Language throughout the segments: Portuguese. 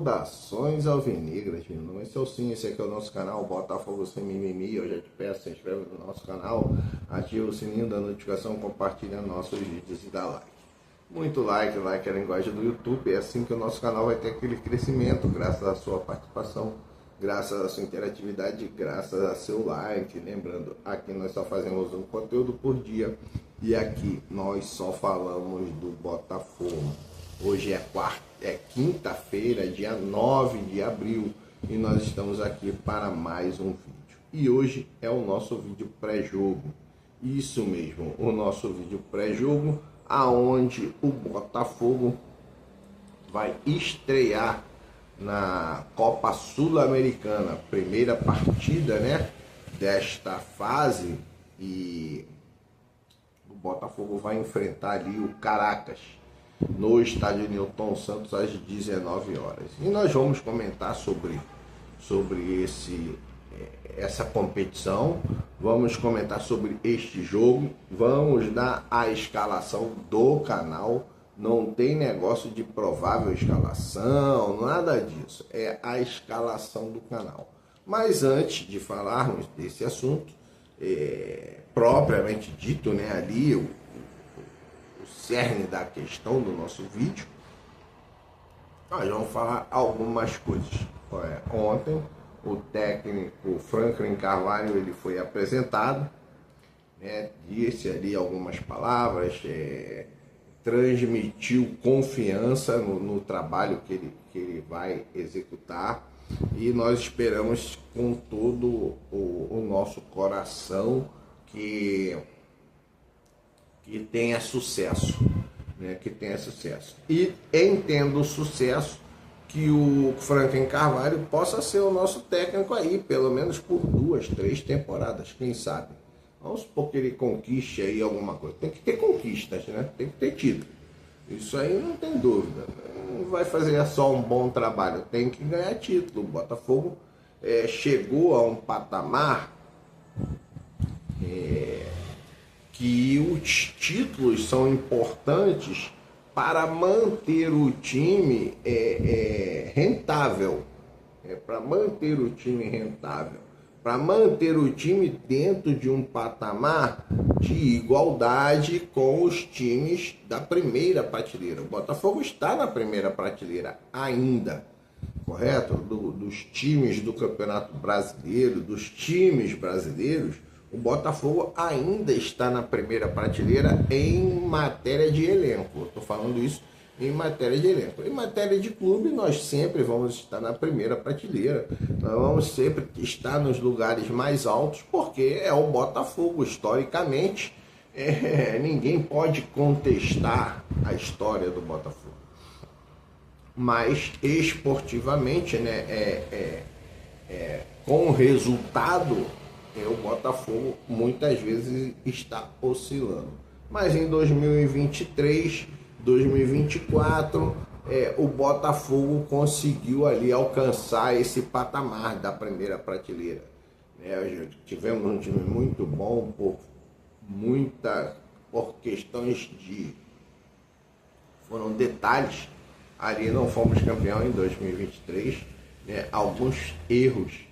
Saudações alvinegras, meu nome é Celcinho, esse aqui é o nosso canal Botafogo Sem Mimimi. Eu já te peço, se inscreve no nosso canal, ativa o sininho da notificação, compartilha nossos vídeos e dá like. Muito like é a linguagem do YouTube, é assim que o nosso canal vai ter aquele crescimento, graças à sua participação, graças à sua interatividade, graças a seu like. Lembrando, aqui nós só fazemos um conteúdo por dia e aqui nós só falamos do Botafogo. Hoje é quinta-feira, dia 9 de abril, e nós estamos aqui para mais um vídeo. E hoje é o nosso vídeo pré-jogo. Isso mesmo, o nosso vídeo pré-jogo, aonde o Botafogo vai estrear na Copa Sul-Americana, primeira partida, né, desta fase, e o Botafogo vai enfrentar ali o Caracas no estádio Newton Santos às 19 horas. E nós vamos comentar sobre essa competição, vamos comentar sobre este jogo, vamos dar a escalação do canal. Não tem negócio de provável escalação, nada disso, é a escalação do canal. Mas antes de falarmos desse assunto, propriamente dito, né, ali o cerne da questão do nosso vídeo, nós vamos falar algumas coisas. Ontem o técnico Franklin Carvalho ele foi apresentado, né, disse ali algumas palavras, transmitiu confiança no trabalho que ele vai executar, e nós esperamos com todo o nosso coração que tenha sucesso, né? Que tenha sucesso. E entendo o sucesso que o Franklin Carvalho possa ser o nosso técnico aí, pelo menos por 2, 3 temporadas, quem sabe. Vamos supor que ele conquiste aí alguma coisa. Tem que ter conquistas, né? Tem que ter título. Isso aí não tem dúvida. Não vai fazer só um bom trabalho, tem que ganhar título. O Botafogo chegou a um patamar que os títulos são importantes para manter o time rentável, para manter o time rentável, para manter o time dentro de um patamar de igualdade com os times da primeira prateleira. O Botafogo está na primeira prateleira ainda, correto? Dos times do Campeonato Brasileiro, dos times brasileiros, o Botafogo ainda está na primeira prateleira em matéria de elenco. Eu estou falando isso em matéria de elenco. Em matéria de clube, nós sempre vamos estar na primeira prateleira. Nós vamos sempre estar nos lugares mais altos, porque é o Botafogo. Historicamente, ninguém pode contestar a história do Botafogo. Mas, esportivamente, né, com o resultado, o Botafogo muitas vezes está oscilando. Mas em 2023, 2024, o Botafogo conseguiu ali alcançar esse patamar da primeira prateleira. Tivemos um time muito bom por questões foram detalhes. Ali não fomos campeão em 2023, né? Alguns erros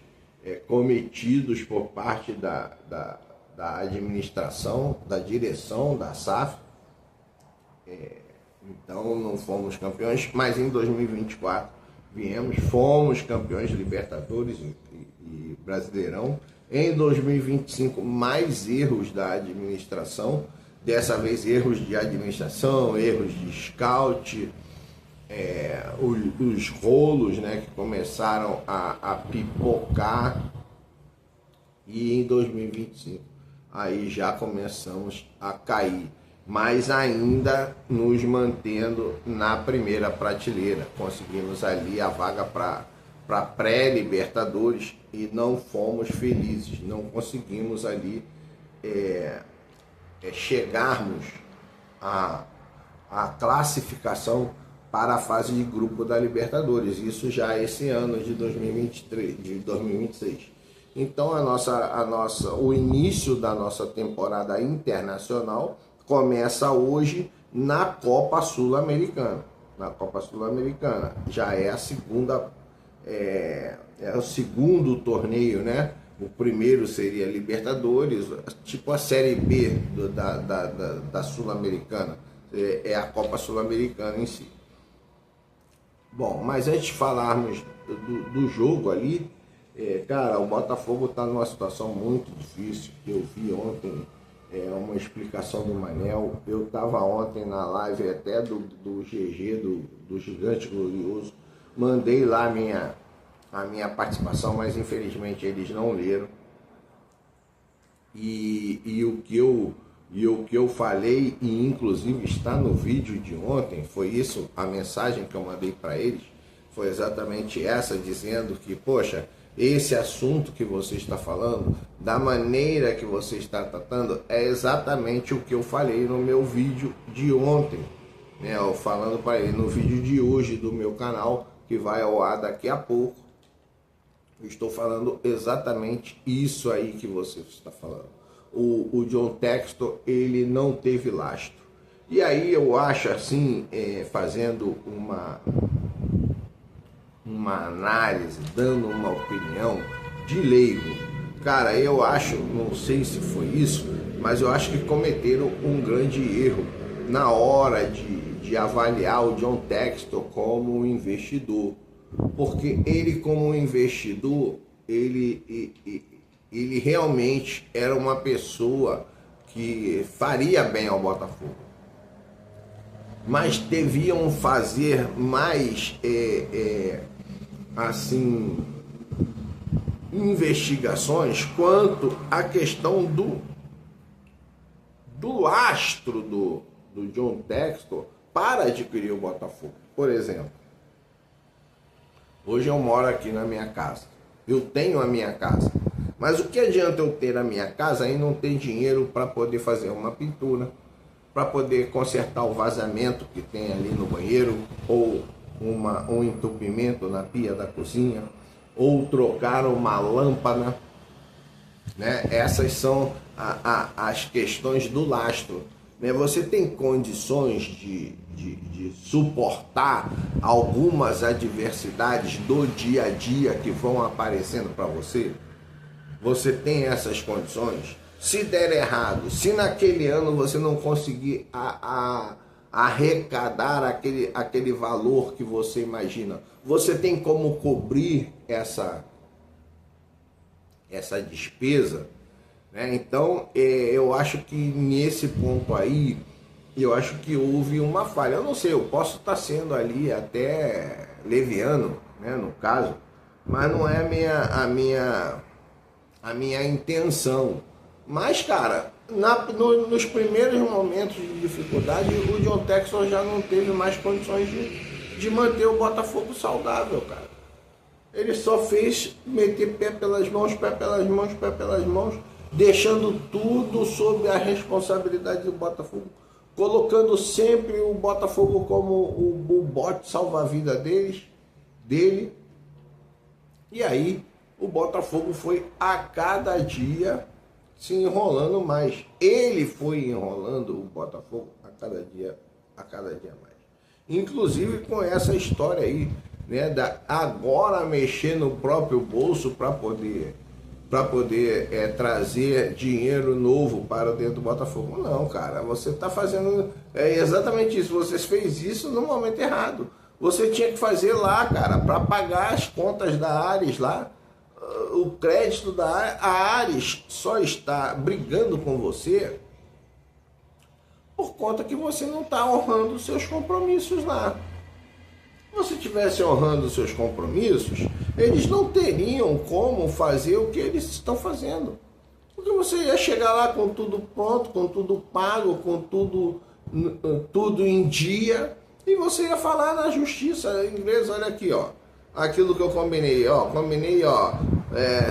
cometidos por parte da administração, da direção da SAF, então não fomos campeões, mas em 2024 fomos campeões de Libertadores e Brasileirão. Em 2025 mais erros da administração, dessa vez erros de administração, erros de scout, os rolos, né, que começaram a pipocar, e em 2025 aí já começamos a cair, mas ainda nos mantendo na primeira prateleira. Conseguimos ali a vaga para pré-Libertadores e não fomos felizes, não conseguimos ali chegarmos à classificação para a fase de grupo da Libertadores, isso já esse ano de 2023, de 2026. Então o início da nossa temporada internacional começa hoje na Copa Sul-Americana. na Copa Sul-Americana. Já é a segunda, é o segundo torneio, né? O primeiro seria Libertadores, tipo a Série B da Sul-Americana, é a Copa Sul-Americana em si. Bom, mas antes de falarmos do jogo ali, cara, o Botafogo está numa situação muito difícil. Eu vi ontem uma explicação do Manel. Eu estava ontem na live até do GG, do Gigante Glorioso. Mandei lá a minha participação, mas infelizmente eles não leram. E o que eu falei, e inclusive está no vídeo de ontem, foi isso, a mensagem que eu mandei para eles, foi exatamente essa, dizendo que, poxa, esse assunto que você está falando, da maneira que você está tratando, é exatamente o que eu falei no meu vídeo de ontem, né? Eu falando para ele no vídeo de hoje do meu canal, que vai ao ar daqui a pouco, eu estou falando exatamente isso aí que você está falando. O John Textor, ele não teve lastro. E aí eu acho assim, fazendo uma análise, dando uma opinião de leigo, cara, eu acho, não sei se foi isso, mas eu acho que cometeram um grande erro na hora de avaliar o John Textor como investidor, porque ele como investidor, ele realmente era uma pessoa que faria bem ao Botafogo, mas deviam fazer mais assim, investigações quanto à questão do lastro do John Textor para adquirir o Botafogo. Por exemplo, hoje eu moro aqui na minha casa, eu tenho a minha casa, mas o que adianta eu ter a minha casa e não ter dinheiro para poder fazer uma pintura, para poder consertar o vazamento que tem ali no banheiro, ou um entupimento na pia da cozinha, ou trocar uma lâmpada, né? Essas são as questões do lastro, né? Você tem condições de suportar algumas adversidades do dia a dia que vão aparecendo para você? Você tem essas condições? Se der errado, se naquele ano você não conseguir arrecadar aquele valor que você imagina, você tem como cobrir essa despesa, né? Então, eu acho que nesse ponto aí, eu acho que houve uma falha. Eu não sei, eu posso estar sendo ali até leviano, né, no caso, mas não é a minha intenção. Mas, cara, nos primeiros momentos de dificuldade, o John Textor já não teve mais condições de manter o Botafogo saudável, cara. Ele só fez meter pé pelas mãos, pé pelas mãos, pé pelas mãos, deixando tudo sob a responsabilidade do Botafogo, colocando sempre o Botafogo como o bote salva-vida dele. E aí o Botafogo foi a cada dia se enrolando mais. Ele foi enrolando o Botafogo a cada dia mais. Inclusive com essa história aí, né, agora mexer no próprio bolso para poder trazer dinheiro novo para dentro do Botafogo. Não, cara, você está fazendo exatamente isso. Você fez isso no momento errado. Você tinha que fazer lá, cara, para pagar as contas da Ares lá. O crédito da Ares, a Ares só está brigando com você por conta que você não está honrando os seus compromissos lá. Se você estivesse honrando os seus compromissos, eles não teriam como fazer o que eles estão fazendo. Porque você ia chegar lá com tudo pronto, com tudo pago, com tudo em dia, e você ia falar na justiça inglesa, olha aqui, ó, aquilo que eu combinei,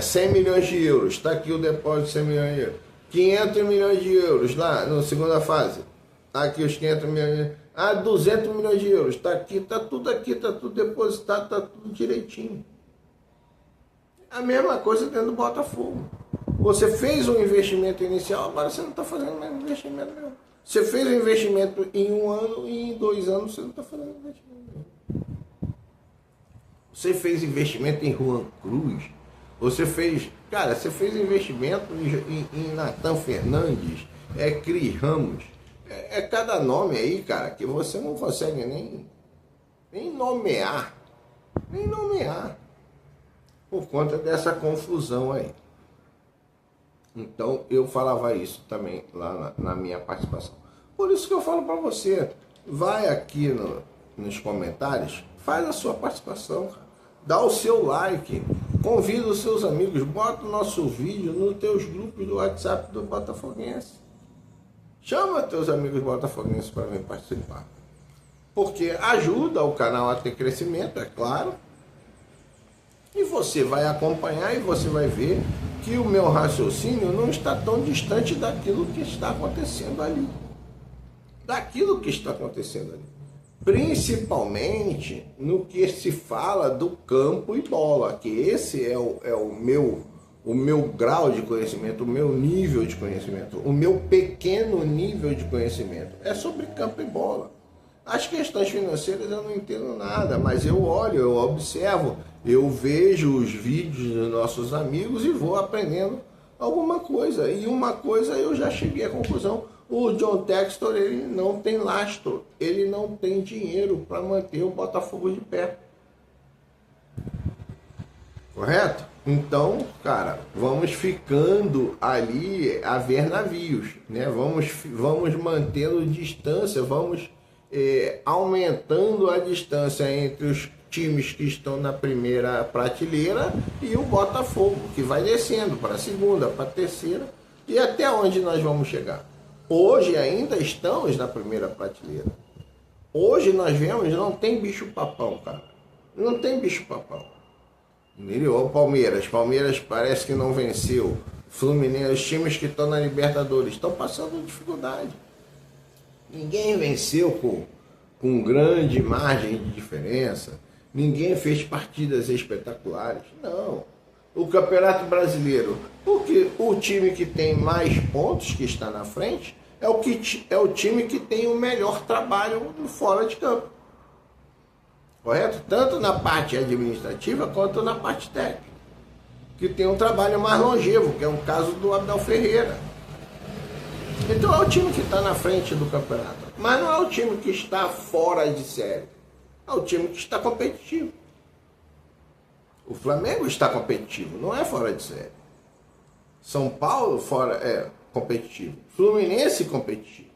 100 milhões de euros, está aqui o depósito de 100 milhões de euros, 500 milhões de euros lá na segunda fase, aqui os 500 milhões de euros, 200 milhões de euros, está aqui, está tudo depositado, está tudo direitinho. A mesma coisa dentro do Botafogo. Você fez um investimento inicial, agora você não está fazendo mais investimento nenhum. Você fez um investimento em um ano e em 2 anos você não está fazendo investimento. Você fez investimento em Juan Cruz. Você fez, cara, você fez investimento em Nathan Fernandes, Cris Ramos. É cada nome aí, cara, que você não consegue nem nomear. Nem nomear. Por conta dessa confusão aí. Então, eu falava isso também lá na minha participação. Por isso que eu falo para você, vai aqui nos comentários, faz a sua participação, cara. Dá o seu like, convida os seus amigos, bota o nosso vídeo nos teus grupos do WhatsApp do Botafoguense. Chama teus amigos botafoguenses para vir participar. Porque ajuda o canal a ter crescimento, é claro. E você vai acompanhar e você vai ver que o meu raciocínio não está tão distante daquilo que está acontecendo ali. Daquilo que está acontecendo ali. Principalmente no que se fala do campo e bola, que esse é o meu grau de conhecimento, o meu nível de conhecimento, o meu pequeno nível de conhecimento. É sobre campo e bola. As questões financeiras eu não entendo nada, mas eu olho, eu observo, eu vejo os vídeos dos nossos amigos e vou aprendendo alguma coisa. E uma coisa eu já cheguei à conclusão: o John Textor, ele não tem lastro, ele não tem dinheiro para manter o Botafogo de pé. Correto? Então, cara, vamos ficando ali a ver navios, né? Vamos mantendo distância, vamos aumentando a distância entre os times que estão na primeira prateleira e o Botafogo, que vai descendo para a segunda, para a terceira, e até onde nós vamos chegar. Hoje ainda estamos na primeira prateleira. Hoje nós vemos, não tem bicho papão, cara. Não tem bicho papão. Entendeu? O Palmeiras parece que não venceu. Fluminense, os times que estão na Libertadores estão passando dificuldade. Ninguém venceu com grande margem de diferença. Ninguém fez partidas espetaculares. Não. O Campeonato Brasileiro, porque o time que tem mais pontos, que está na frente, é o time que tem o melhor trabalho fora de campo. Correto? Tanto na parte administrativa quanto na parte técnica. Que tem um trabalho mais longevo, que é o caso do Abel Ferreira. Então é o time que está na frente do campeonato. Mas não é o time que está fora de série. É o time que está competitivo. O Flamengo está competitivo, não é fora de série. São Paulo competitivo. Fluminense competitivo.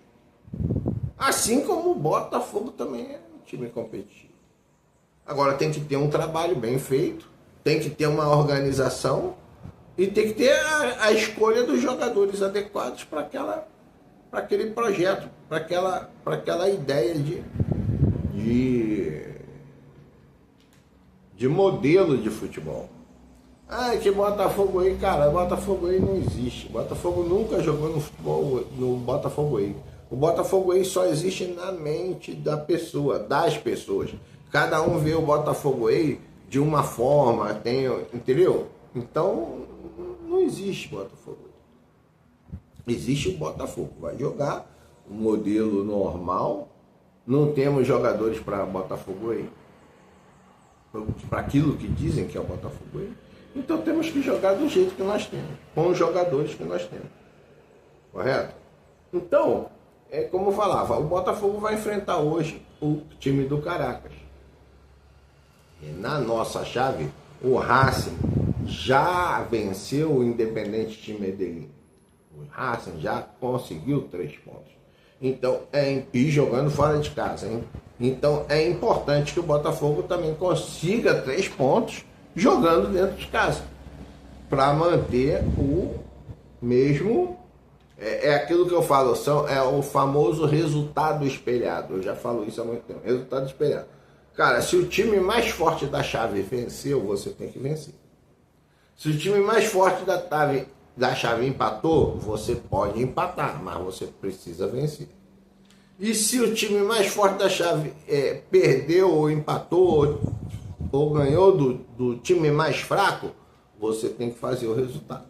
Assim como o Botafogo também é um time competitivo. Agora tem que ter um trabalho bem feito, tem que ter uma organização e tem que ter a escolha dos jogadores adequados para aquele projeto, para aquela ideia de modelo de futebol. Que Botafogo aí, cara, Botafogo aí não existe. Botafogo nunca jogou no futebol, no Botafogo aí. O Botafogo aí só existe na mente das pessoas. Cada um vê o Botafogo aí de uma forma, entendeu? Então, não existe Botafogo. Existe o Botafogo. Vai jogar um modelo normal. Não temos jogadores para Botafogo aí. Para aquilo que dizem que é o Botafogo aí. Então temos que jogar do jeito que nós temos. Com os jogadores que nós temos. Correto? Então, como eu falava, o Botafogo vai enfrentar hoje o time do Caracas. E na nossa chave, o Racing já venceu o Independente de Medellín. O Racing já conseguiu 3 pontos. Então, e jogando fora de casa, hein? Então é importante que o Botafogo também consiga 3 pontos jogando dentro de casa. Para manter o mesmo. É aquilo que eu falo, é o famoso resultado espelhado. Eu já falo isso há muito tempo. Resultado espelhado. Cara, se o time mais forte da chave venceu, você tem que vencer. Se o time mais forte da chave empatou, você pode empatar, mas você precisa vencer. E se o time mais forte da chave perdeu ou empatou ou ganhou do time mais fraco, você tem que fazer o resultado.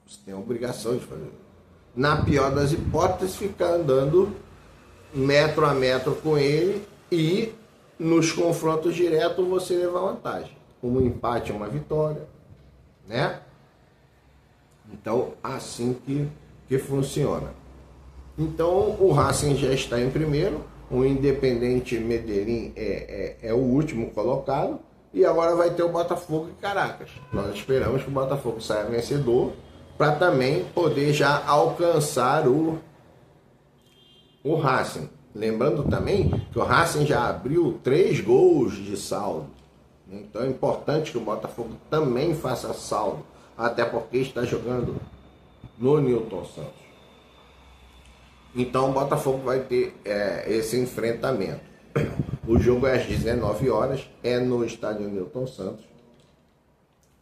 Você tem a obrigação de fazer. Na pior das hipóteses, ficar andando metro a metro com ele e nos confrontos diretos você leva vantagem. Um empate é uma vitória, né? Então, assim que funciona. Então, o Racing já está em primeiro, o Independente Medellín é o último colocado, e agora vai ter o Botafogo e Caracas. Nós esperamos que o Botafogo saia vencedor, para também poder já alcançar o Racing. Lembrando também que o Racing já abriu 3 gols de saldo. Então é importante que o Botafogo também faça saldo, até porque está jogando no Newton Santos. Então o Botafogo vai ter esse enfrentamento. O jogo é às 19 horas, é no estádio Newton Santos.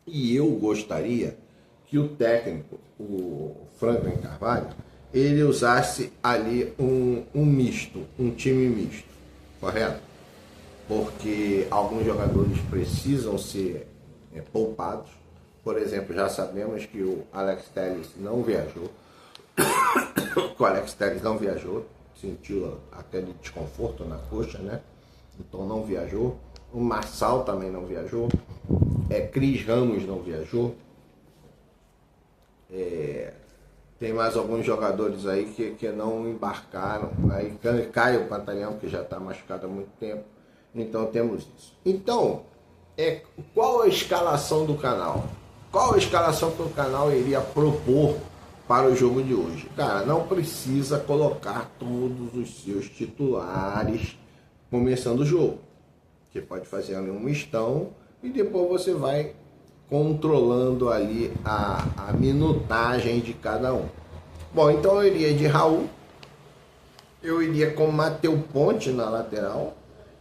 E eu gostaria que o técnico, o Franklin Carvalho, ele usasse ali um misto, um time misto, correto? Porque alguns jogadores precisam ser poupados. Por exemplo, já sabemos que o Alex Telles não viajou. O Alex Telles não viajou, sentiu até de desconforto na coxa, né? Então não viajou. O Marçal também não viajou. Cris Ramos não viajou. Tem mais alguns jogadores aí que não embarcaram. Aí Caio Pantaleão, que já está machucado há muito tempo. Então temos isso. Então, qual a escalação do canal? Qual a escalação que o canal iria propor para o jogo de hoje? Cara, não precisa colocar todos os seus titulares começando o jogo. Você pode fazer ali um mistão e depois você vai controlando ali a minutagem de cada um. Bom, então eu iria de Raul, eu iria com Matheus Ponte na lateral,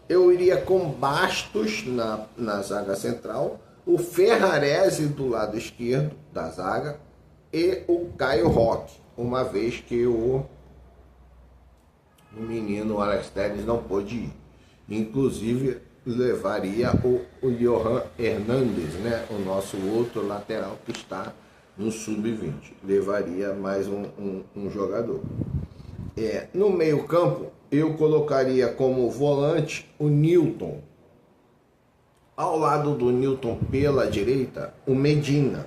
eu iria com Bastos na zaga central, o Ferrarese do lado esquerdo da zaga e o Caio Roque, uma vez que o menino Alex Telles não pôde ir. Inclusive levaria o Johan Hernandes, né? O nosso outro lateral que está no sub-20. Levaria mais um jogador. No meio campo, eu colocaria como volante o Newton. Ao lado do Newton pela direita, o Medina.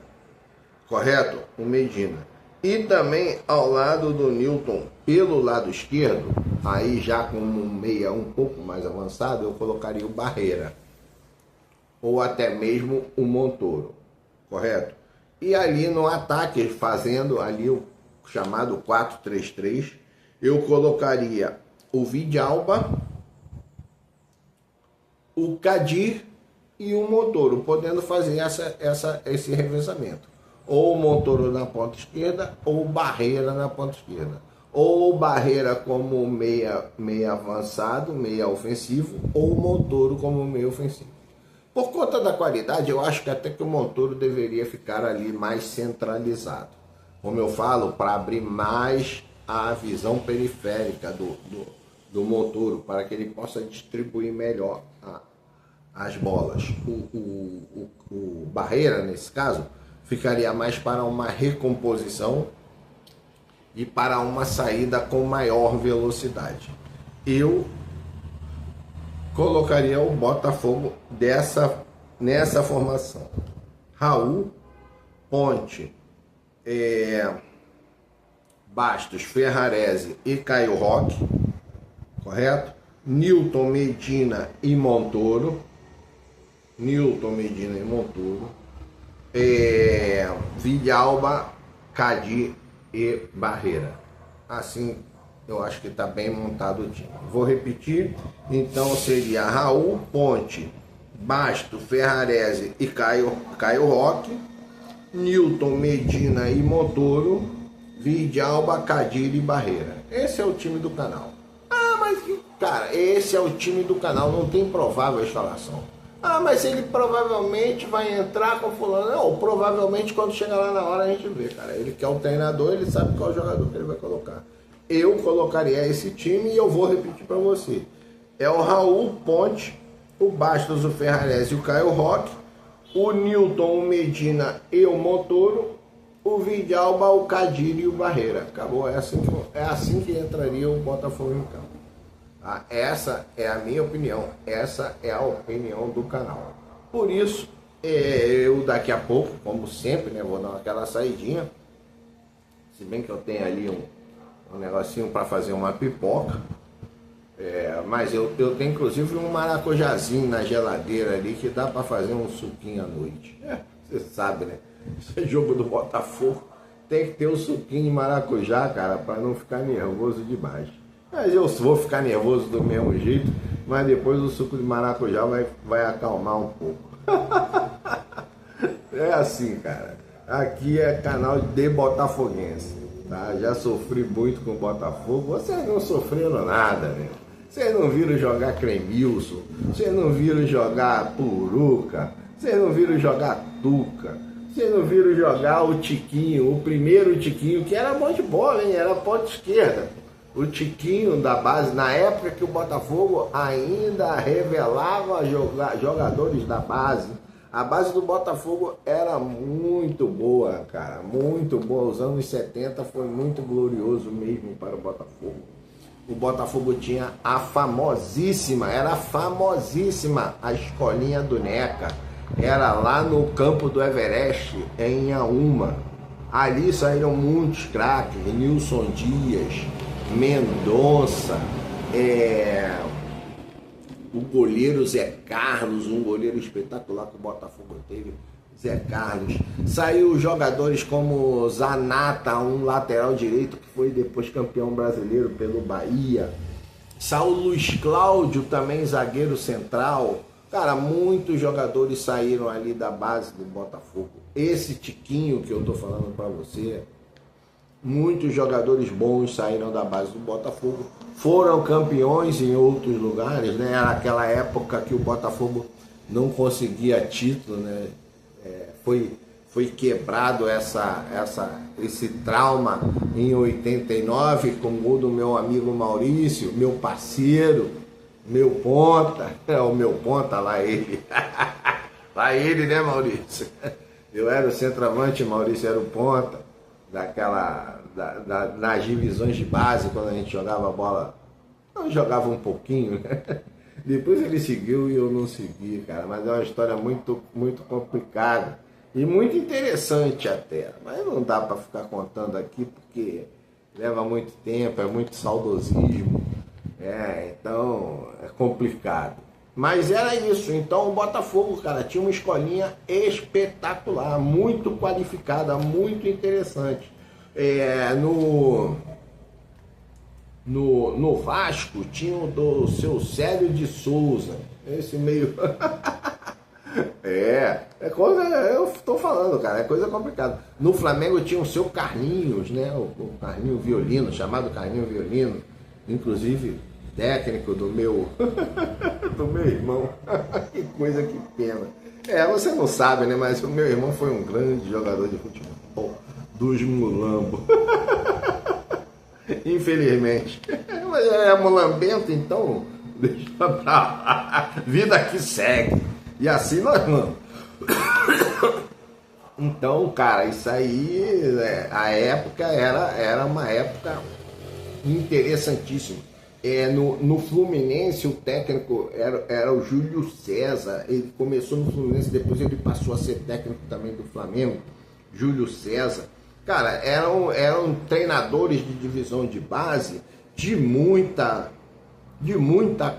Correto? O Medina. E também ao lado do Newton pelo lado esquerdo, aí já com um meia um pouco mais avançado, eu colocaria o Barreira. Ou até mesmo o Montoro. Correto? E ali no ataque, fazendo ali o chamado 4-3-3, eu colocaria o Vidalba, o Kadir e o Montoro, podendo fazer esse revezamento. Ou o Montoro na ponta esquerda, ou o Barreira na ponta esquerda. Ou o Barreira como meia avançado, meia ofensivo, ou o Montoro como meia ofensivo. Por conta da qualidade, eu acho que até que o Montoro deveria ficar ali mais centralizado. Como eu falo, para abrir mais a visão periférica do Montoro, para que ele possa distribuir melhor as bolas. O Barreira, nesse caso, ficaria mais para uma recomposição e para uma saída com maior velocidade. Eu colocaria o Botafogo nessa formação. Raul, Ponte, Bastos, Ferrarese e Caio Roque, correto? Newton, Medina e Montoro. Vidalba, Kadir e Barreira. Assim, eu acho que está bem montado o time. Vou repetir, então seria Raul, Ponte, Bastos, Ferrarese e Caio Roque, Newton, Medina e Montoro, Vidalba, Kadir e Barreira. Esse é o time do canal. Mas cara, esse é o time do canal, não tem provável escalação. Mas ele provavelmente vai entrar com fulano. Não, provavelmente quando chegar lá na hora a gente vê, cara. Ele quer o treinador, ele sabe qual jogador que ele vai colocar. Eu colocaria esse time e eu vou repetir para você. É o Raul, Ponte, o Bastos, o Ferrarese e o Caio Roque, o Newton, o Medina e o Montoro, o Vidalba, o Kadir e o Barreira. Acabou, é assim que entraria o Botafogo em campo. Tá? Essa é a minha opinião, essa é a opinião do canal. Por isso, eu daqui a pouco, como sempre, né, vou dar aquela saidinha. Se bem que eu tenho ali um negocinho para fazer uma pipoca. Mas eu tenho inclusive um maracujazinho na geladeira ali que dá para fazer um suquinho à noite. Você sabe, né? Esse jogo do Botafogo tem que ter um suquinho de maracujá, cara, para não ficar nervoso demais. Mas eu vou ficar nervoso do mesmo jeito, mas depois o suco de maracujá vai acalmar um pouco. É assim, cara. Aqui é canal de botafoguense, tá? Já sofri muito com o Botafogo. Vocês não sofreram nada, né? Vocês não viram jogar Cremilson, vocês não viram jogar Puruca, vocês não viram jogar Tuca, vocês não viram jogar o Tiquinho, o primeiro Tiquinho, que era bom de bola, hein? Era ponta esquerda. O Tiquinho da base, na época que o Botafogo ainda revelava jogadores da base. A base do Botafogo era muito boa, cara, muito boa. Os anos 70 foi muito glorioso mesmo para o Botafogo. O Botafogo tinha a famosíssima, era famosíssima a escolinha do Neca. Era lá no campo do Everest, em Inhaúma. Ali saíram muitos craques, Nilson Dias, Mendonça, o goleiro Zé Carlos, um goleiro espetacular que o Botafogo teve, Zé Carlos. Saiu jogadores como Zanata, um lateral direito que foi depois campeão brasileiro pelo Bahia. Saiu Luiz Cláudio, também zagueiro central. Cara, muitos jogadores saíram ali da base do Botafogo. Esse Tiquinho que eu tô falando para você, muitos jogadores bons saíram da base do Botafogo, foram campeões em outros lugares, né? Era aquela época que o Botafogo não conseguia título, né? Foi quebrado esse trauma em 89 com o gol do meu amigo Maurício, meu parceiro, meu ponta, o meu ponta, lá ele. Lá ele, né, Maurício? Eu era o centroavante, Maurício era o ponta. Nas divisões de base, quando a gente jogava bola, eu jogava um pouquinho, né? Depois ele seguiu e eu não segui, cara, mas é uma história muito, muito complicada e muito interessante até, mas não dá para ficar contando aqui porque leva muito tempo, é muito saudosismo, então é complicado. Mas era isso. Então o Botafogo, cara, tinha uma escolinha espetacular, muito qualificada, muito interessante. No Vasco tinha o do seu Célio de Souza, esse meio... coisa, eu tô falando, cara, é coisa complicada. No Flamengo tinha o seu Carlinhos, né, o Carlinho Violino, chamado Carlinho Violino, inclusive técnico do meu do meu irmão. Que coisa, que pena. Você não sabe, né, mas o meu irmão foi um grande jogador de futebol dos mulambos. Infelizmente. Mas é mulambento, então deixa pra lá. Vida que segue. E assim nós vamos. Então, cara, isso aí, a época era uma época interessantíssima. No Fluminense, o técnico era o Júlio César. Ele começou no Fluminense, depois ele passou a ser técnico também do Flamengo. Júlio César. Cara, eram treinadores de divisão de base de muita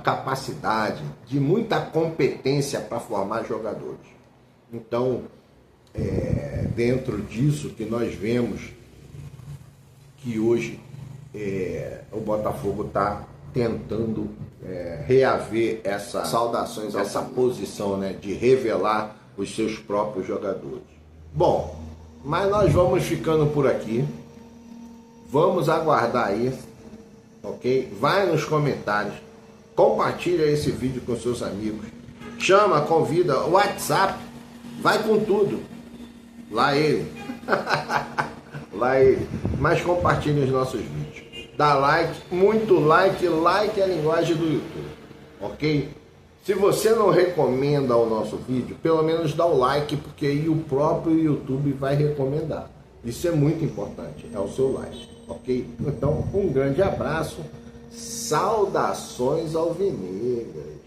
capacidade, de muita competência para formar jogadores. Então, dentro disso que nós vemos que hoje o Botafogo está tentando reaver essa posição, né, de revelar os seus próprios jogadores. Bom, mas nós vamos ficando por aqui. Vamos aguardar aí, ok? Vai nos comentários, compartilha esse vídeo com seus amigos, chama, convida, WhatsApp, vai com tudo. Lá ele. Lá ele. Mas compartilhe os nossos vídeos. Dá like, muito like, like é a linguagem do YouTube, ok? Se você não recomenda o nosso vídeo, pelo menos dá o like, porque aí o próprio YouTube vai recomendar. Isso é muito importante, é o seu like, ok? Então, um grande abraço, Saudações alvinegras.